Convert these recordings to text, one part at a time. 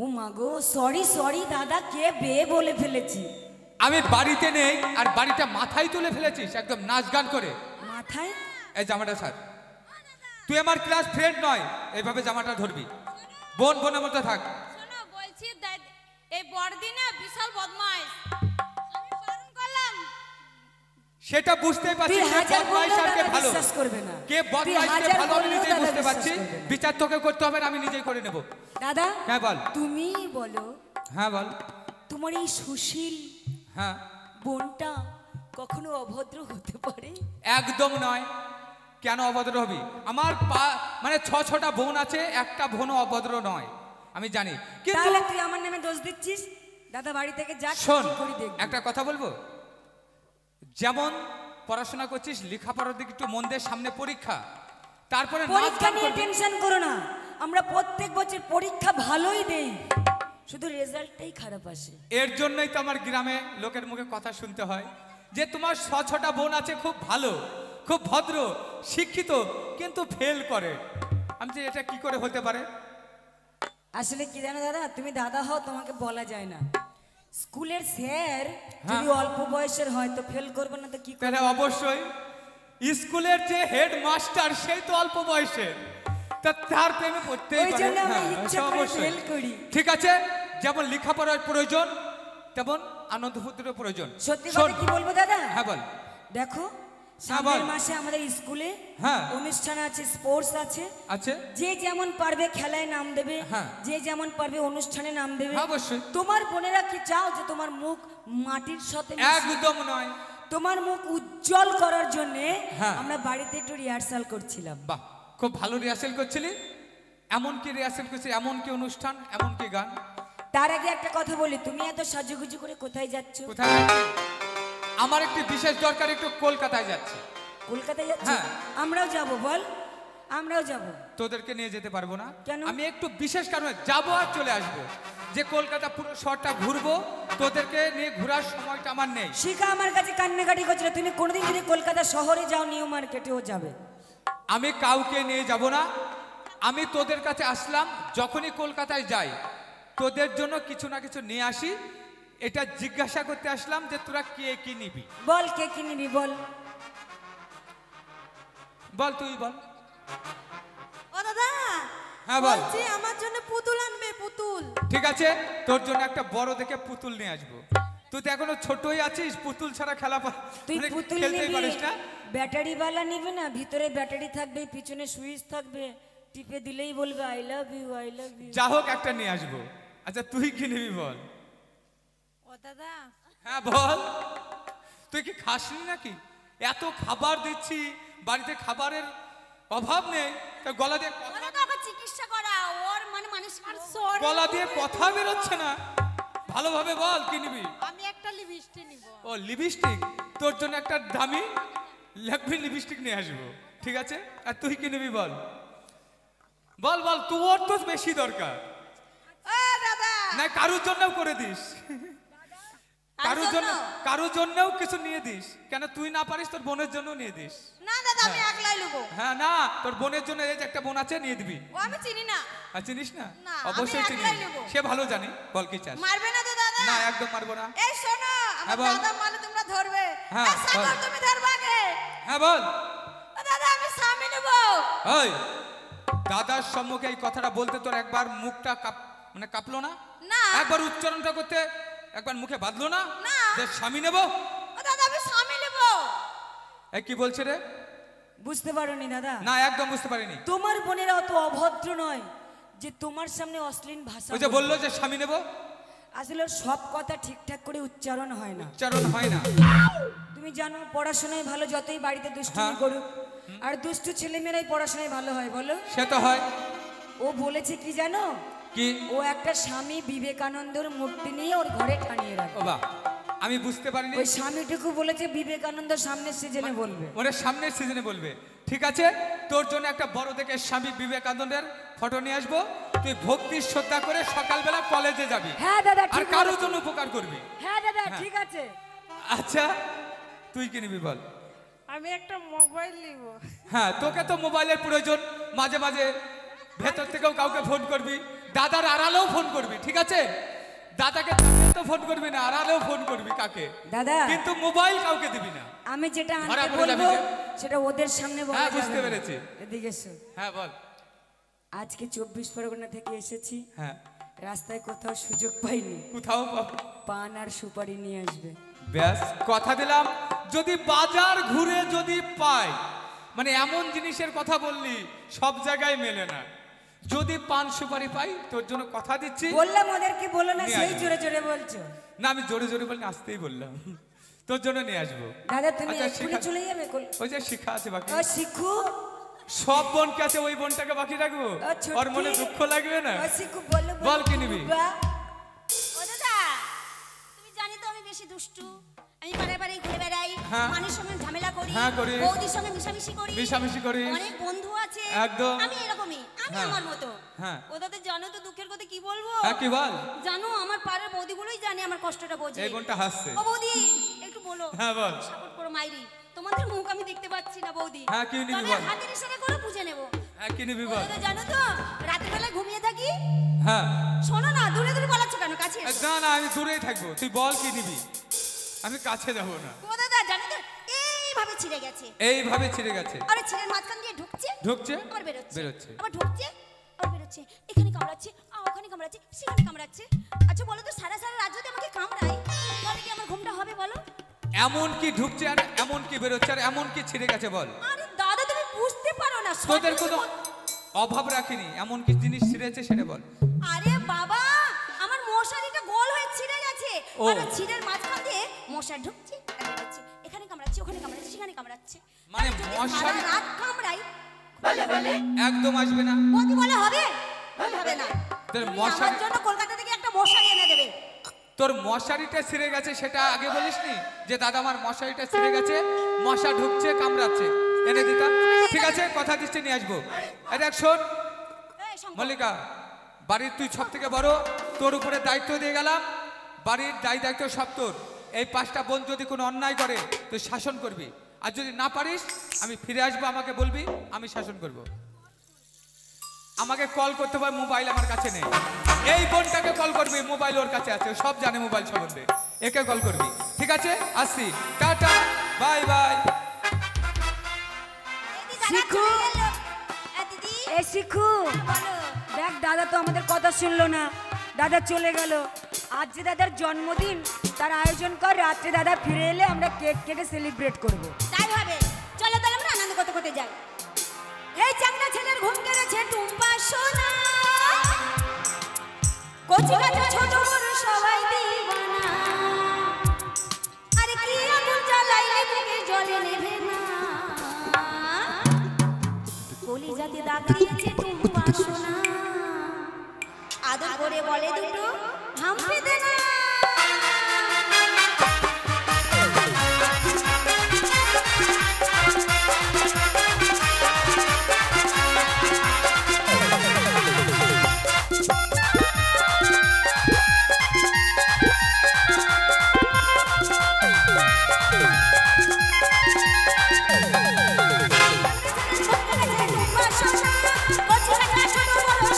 ও মা গো, sorry sorry দাদা, কে বে বলে ফেলেছি। আমি বাড়িতে নেই আর বাড়িটা মাথায় তুলে ফেলেছিস একদম নাচ গান করে। মাথায়? এই জামাটা স্যার, তুই আমার ক্লাস ফ্রেন্ড নয়, এইভাবে জামাটা ধরবি। বোন বোনের মতো থাক। শোনো বলছি, এই বড়দি না বিশাল বদমাইশ, আমি বারণ করলাম। সেটা বুঝতেই পারছি, তুই হাজার বদমাইশ আর কে ভালো, বিশ্বাস করবে না। কে বদমাইশ কে ভালো আমি নিজেই বুঝতে পারছি। বিচার তোকে করতে হবে না, আমি নিজেই করে নেব। দাদা হ্যাঁ বল। তুমি বলো, হ্যাঁ বল। তোমার এই সুশীল হ্যাঁ বোনটা কখনো অভদ্র হতে পারে? একদম নয়। কেন অভদ্র হবি? আমার মানে ছটা বোন আছে, একটা বোনও অভদ্র নয়, আমি জানি। কিন্তু তাহলে তুই আমার নামে দোষ দিচ্ছিস? দাদা বাড়ি থেকে যা, শোন, কি করি দেখবি। একটা কথা বলবো, যেমন পড়াশোনা করছিস, লেখাপড়ার দিকে একটু মন দে, সামনে পরীক্ষা, তারপরে পরীক্ষা নিয়ে টেনশন করো না, আমরা প্রত্যেক বছর পরীক্ষা ভালোই দেই, শুধু রেজাল্টটাই খারাপ আসে। এর জন্যই তো আমার গ্রামে লোকের মুখে কথা শুনতে হয় যে তোমার ছটা বোন আছে, খুব ভালো, খুব ভদ্র, শিক্ষিত, কিন্তু ফেল করে। আমি যে এটা কি করে হতে পারে? আসলে কি জানো দাদা, তুমি দাদা হও, তোমাকে বলা যায় না। স্কুলের স্যার যদি অল্প বয়সের হয় তো ফেল করবে না তো কি তাহলে করবে? অবশ্যই স্কুলের যে হেড মাস্টার সেই তো অল্প বয়সে, তা তার প্রেমে পড়তেই ওই পারে। জন্য আমরা হ্যাঁ, ইচ্ছে সে করে অবশ্যই। ফেল করি। ঠিক আছে, যেমন লেখাপড়ার প্রয়োজন তেমন আনন্দ ফুর্তিরও প্রয়োজন। সত্যি শোন। কথা কি বলবো দাদা? হ্যাঁ বল। দেখো বল। সামনের মাসে আমাদের স্কুলে হ্যাঁ। অনুষ্ঠান আছে, স্পোর্টস আছে। আছে। যে যেমন পারবে খেলায় নাম দেবে, হ্যাঁ। যে যেমন পারবে অনুষ্ঠানে নাম দেবে। হ্যাঁ, অবশ্যই। তোমার বোনেরা কি চাও যে তোমার মুখ মাটির সাথে মিশিয়ে? একদম নয়। তোমার মুখ উজ্জ্বল করার জন্য হ্যাঁ। আমরা বাড়িতে একটু রিহার্সাল করছিলাম। বাহ, খুব ভালো রিহার্সেল করছিলি। এমন কি রিহার্সেল করছিস? এমন কি অনুষ্ঠান, এমন কি গান? তার আগে একটা কথা বলি, তুমি এত সাজুগুজু করে কোথায় যাচ্ছ? কোথায় যাচ্ছি? আমার একটি বিশেষ দরকার, একটু কলকাতায় যাচ্ছি। কলকাতায় যাচ্ছ? হ্যাঁ। আমরাও যাব, বল, আমরাও যাব। তোদেরকে নিয়ে যেতে পারবো না। কেন? আমি একটু বিশেষ কারণে যাবো আর চলে আসবো, যে কলকাতা পুরো শহরটা ঘুরবো, তোদেরকে নিয়ে ঘোরার সময়টা আমার নেই। শিখা আমার কাছে কান্নাকাটি করছিল, তুমি কোনোদিন যদি কলকাতা শহরে যাও, নিউ মার্কেটেও যাবে। আমি কাউকে নিয়ে যাব না, আমি তোদের কাছে আসলাম, যখনই কলকাতায় যাই তোদের জন্য কিছু না কিছু নিয়ে আসি, এটা জিজ্ঞাসা করতে আসলাম যে তোরা কে কি নিবি। বল কে কি নিবি, বল। বল, তুই বল। ও দাদা, হ্যাঁ বল। বলছি আমার জন্য পুতুল আনবে, পুতুল। ঠিক আছে, তোর জন্য একটা বড় দেখে পুতুল নিয়ে আসবো। তুই তো এখনো ছোটই আছিস, পুতুল ছাড়া খেলা তুই মানে পুতুল খেলতেই নিবি, পারিস না। ব্যাটারিওয়ালা নিবি না? ভিতরে ব্যাটারি থাকবে, পিছনে সুইচ থাকবে, টিপে দিলেই বলবে I love you, I love you. যা হোক একটা নিয়ে আসবো। আচ্ছা তুই কি নিবি বল। ও দাদা, হ্যাঁ বল, তুই কি খাসনি নাকি? এত খাবার দিচ্ছি, বাড়িতে খাবারের অভাব নেই, তা গলা দিয়ে ও দাদা ওকে চিকিৎসা করা, ওর মানে মানসিক সরি। গলা দিয়ে কথা বেরোচ্ছে না, ভালোভাবে বল কি নিবি। আমি একটা লিপস্টিক নিব। ও লিপস্টিক, তোর জন্য একটা দামি লাগবে লিপস্টিক নিয়ে আসবো। ঠিক আছে, আর তুই কি নিবি বল। বল বল, তোর তো বেশি দরকার। ও দাদা, না কারোর জন্যও করে দিস, কারোর জন্যও কিছু নিয়ে দিস। কেন তুই না পারিস, তোর বোনের জন্য নিয়ে দিস। না দাদা আমি একলাই নেব। হ্যাঁ না, তোর বোনের জন্য এই যে একটা বোন আছে, নিয়ে দিবি। ও আমি চিনি না। আর চিনিস না? না, অবশ্যই আমি চিনিস, একলাই নেবো। সে ভালো জানি। বল কি চাস। মারবে না তো দাদা? না একদম মারবো না। এই শোনো, আমার হ্যাঁ, বল। দাদা মানে তোমরা ধরবে। হ্যাঁ, এই সাগর বল। তুমি ধরবে আগে। হ্যাঁ বল। ও দাদা আমি স্বামী নেব। ওই দাদার সম্মুখে এই কথাটা বলতে তোর একবার মুখটা মানে কাঁপলো না? না। একবার উচ্চারণটা করতে একবার মুখে বাঁধলো না না। যে স্বামী নেব? ও দাদা আমি স্বামী নেব। এই কি বলছে রে? বুঝতে পারোনি দাদা? না একদম বুঝতে পারিনি। তোমার বোনেরা অত অভদ্র নয় যে তোমার সামনে অশ্লীল ভাষা ওই যে বলবে। বললো যে স্বামী নেব, আসলে ওর সব কথা ঠিকঠাক করে উচ্চারণ হয় না। উচ্চারণ হয় না। তুমি জানো পড়াশোনায় ভালো, যতই বাড়িতে দুষ্টুমি হ্যাঁ। করুক, আর দুষ্টু ছেলেমেয়েরাই পড়াশোনায় ভালো হয়, বলো? সে তো হয়। ও বলেছে কি জানো, কি? ও একটা স্বামী বিবেকানন্দর মূর্তি নিয়ে ওর ঘরে টানিয়ে রাখে। ও বাহ, আমি বুঝতে পারিনি। ওই স্বামীটুকু বলেছে বিবেকানন্দ সামনের সিজনে বলবে। ওরা সামনের সিজনে বলবে। ঠিক আছে, তোর জন্য একটা বড় দেখে স্বামী বিবেকানন্দের ফটো নিয়ে আসবো। তুই ভক্তির শ্রদ্ধা করে সকালবেলা কলেজে যাবি। হ্যাঁ দাদা, আর ঠিক কারোর বলেছো। জন্য উপকার করবি। হ্যাঁ দাদা, হ্যাঁ। ঠিক আছে। আচ্ছা তুই কি নিবি বল। আমি একটা মোবাইল নিব। হ্যাঁ, তোকে তো মোবাইলের প্রয়োজন, মাঝে মাঝে ভেতর থেকেও কাউকে ফোন করবি, দাদার আড়ালেও ফোন করবি, ঠিক আছে? দাদাকে তো ফোন করবি না, আড়ালেও ফোন করবি কাকে, দাদা কিন্তু মোবাইল কাউকে দিবি না। আমি যেটা ধরা আনতে পড়ে যাবে বলবো যে। সেটা ওদের সামনে বলা হ্যাঁ, যাবে বুঝতে না। পেরেছি। এদিকে এসো। হ্যাঁ বল। আজকে 24 পরগনা থেকে এসেছি, হ্যাঁ, রাস্তায় কোথাও সুযোগ পাইনি, কোথাও পান আর সুপারি নিয়ে আসবে। ব্যাস কথা দিলাম, যদি বাজার ঘুরে যদি পাই, মানে এমন জিনিসের কথা বললি সব জায়গায় মেলে না, যদি পান সুপারি পাই তোর জন্য কথা দিচ্ছি। বললাম ওদেরকে বলো না, নিয়ে সেই আসবো। জোরে জোরে বলছো। না, আমি জোরে জোরে বলি, আসতেই বললাম, তোর জন্য নিয়ে আসবো। দাদা তুমি আচ্ছা, এক্ষুনি শিখা- চলে যাবে? ওই যে শিখা আছে বাকি, ও শিখু, সব বোনকে আছে, ওই বোনটাকে বাকি রাখবো? ও ছুটকি। ওর মনে দুঃখ লাগবে না? ও শিখু বলো, বল কি নিবি? ও দাদা, তুমি জানি তো আমি বেশি দুষ্টু, আমি পাড়ায় পাড়ায় ঘুরে বেড়াই, হ্যাঁ। মানুষের সঙ্গে ঝামেলা করি, হ্যাঁ, করি। বৌদির সঙ্গে মিশামিশি করি, মিশামিশি করিস। অনেক বন্ধু আছে, একদম। আমি এরকমই, আমি হ্যাঁ। আমার মতো। হ্যাঁ। ও দাদা জানো তো দুঃখের কথা কি বলবো? হ্যাঁ, কি বল? জানো আমার পাড়ার বৌদিগুলোই জানে আমার কষ্টটা বোঝে। এই বোনটা হাসছে। ও বৌদি একটু বলো। হ্যাঁ, বল। সাপোর্ট করো মাইরি, তোমাদের মুখ আমি দেখতে পাচ্ছি না বৌদি। হ্যাঁ, কি নিবি তবে বল? হাতের ইশারা করে বুঝে নেব। হ্যাঁ, কি নিবি ও বল? দাদা জানো তো রাতের বেলায় ঘুমিয়ে থাকি। হ্যাঁ, শোনো না, দূরে দূরে বলাচ্ছ কেন, কাছে এসো। না না, আমি দূরেই থাকবো, তুই বল কি নিবি, আমি কাছে যাবো না। ও দাদা জানো তো এইভাবে ছিঁড়ে গেছে, এইভাবে ছিঁড়ে গেছে, আরে ছিঁড়ের মাঝখান দিয়ে ঢুকছে, ঢুকছে আবার বেরোচ্ছে, বেরোচ্ছে। আবার ঢুকছে আবার বেরোচ্ছে, এখানে কামড়াচ্ছে ওখানে কামড়াচ্ছে সেখানে কামড়াচ্ছে। আচ্ছা বলো তো সারা সারা রাত যদি আমাকে কামড়ায় তাহলে কি আমার ঘুমটা হবে বলো? এমন কি ঢুকছে আর এমন কি বেরোচ্ছে আর এমন কি ছিঁড়ে গেছে বল? আরে দাদা তুমি বুঝতে পারো না, সব তোদের কিছু কোনো অভাব রাখিনি, এমন কি জিনিস ছিঁড়েছে সেটা বল। আরে বাবা আমার মশারিটা গোল হয়ে ছিঁড়ে গেছে, ও। আর ওই ছিঁড়ের মাঝখান দিয়ে মশা ঢুকছে আর বেরোচ্ছে, এখানে কামড়াচ্ছে ওখানে কামড়াচ্ছে সেখানে কামড়াচ্ছে। মানে আর যদি মশারি- সারা রাত কামড়াই একদম আসবে না। বৌদি বলে হবে? হবে না। তোর তুমি মশারি- আমার জন্য কলকাতা থেকে একটা মশারি এনে দেবে। তোর মশারিটা ছিঁড়ে গেছে সেটা আগে বলিসনি যে দাদা আমার মশারিটা ছিঁড়ে গেছে, মশা ঢুকছে কামড়াচ্ছে, এনে দিতাম। ঠিক আছে, কথা দিচ্ছি নিয়ে আসবো। এই দেখ শোন এই শঙ্কর, মল্লিকা, বাড়ির তুই সব থেকে বড়, তোর উপরে দায়িত্ব দিয়ে গেলাম, বাড়ির দায়িত্ব সব তোর। এই 5টা বোন যদি কোনো অন্যায় করে তুই শাসন করবি, আর যদি না পারিস আমি ফিরে আসবো, আমাকে বলবি, আমি শাসন করব। আমাকে কল করতে হবে, মোবাইল আমার কাছে নেই। এই বোনটাকে কল করবি, মোবাইল ওর কাছে আছে, ও সব জানে মোবাইল সম্বন্ধে, একে কল করবি। ঠিক আছে, আসছি, টাটা, বাই বাই। দিদি দাদা শিখু। চলে গেল। দিদি এ শিখু, বলো। দেখ দাদা তো আমাদের কথা শুনলো না, দাদা চলে গেল। আজ যে দাদার জন্মদিন, তার আয়োজন কর, রাত্রে দাদা ফিরে এলে আমরা কেক কেটে সেলিব্রেট করব। তাই হবে, চলো তাহলে আমরা আনন্দ করতে করতে যাই। এই চাংড়া ছেলের ঘুম কেড়েছে টুম্পা সোনা, কচি কাঁচা ছোট বড় সবাই দিবানা, আরে কি আগুন জ্বালাইলে বুকে জ্বলে নেভে না, কলিজাতে দাগ দিয়েছে টুম্পা সোনা, আদর করে বলে দুটো হাম্পি দে না।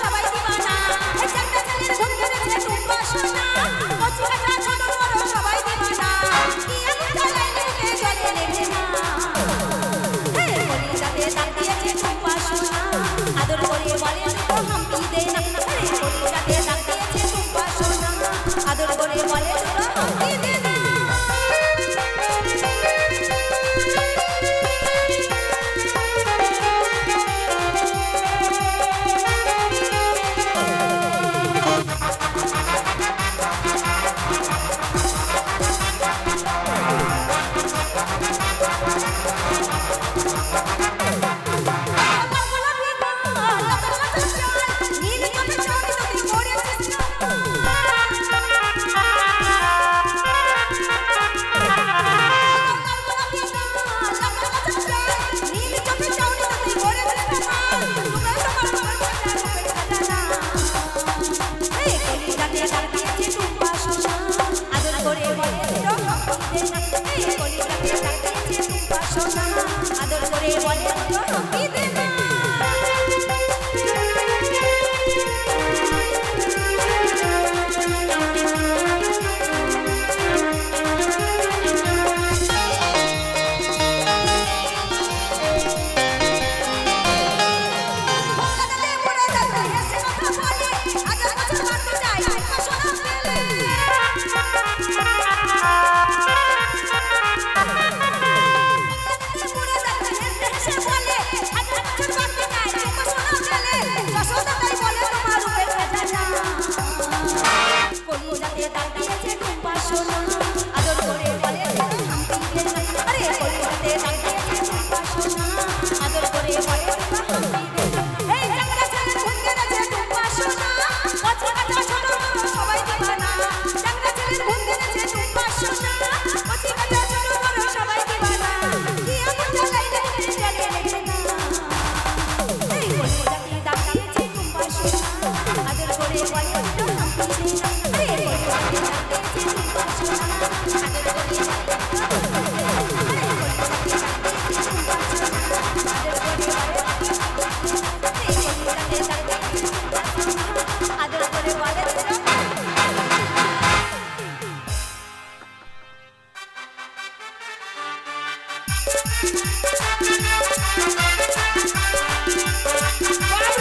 সবাই দিবানা, এই চারটা ছেলের ঘুম কেড়েছে টুম্পা সোনা, বাবু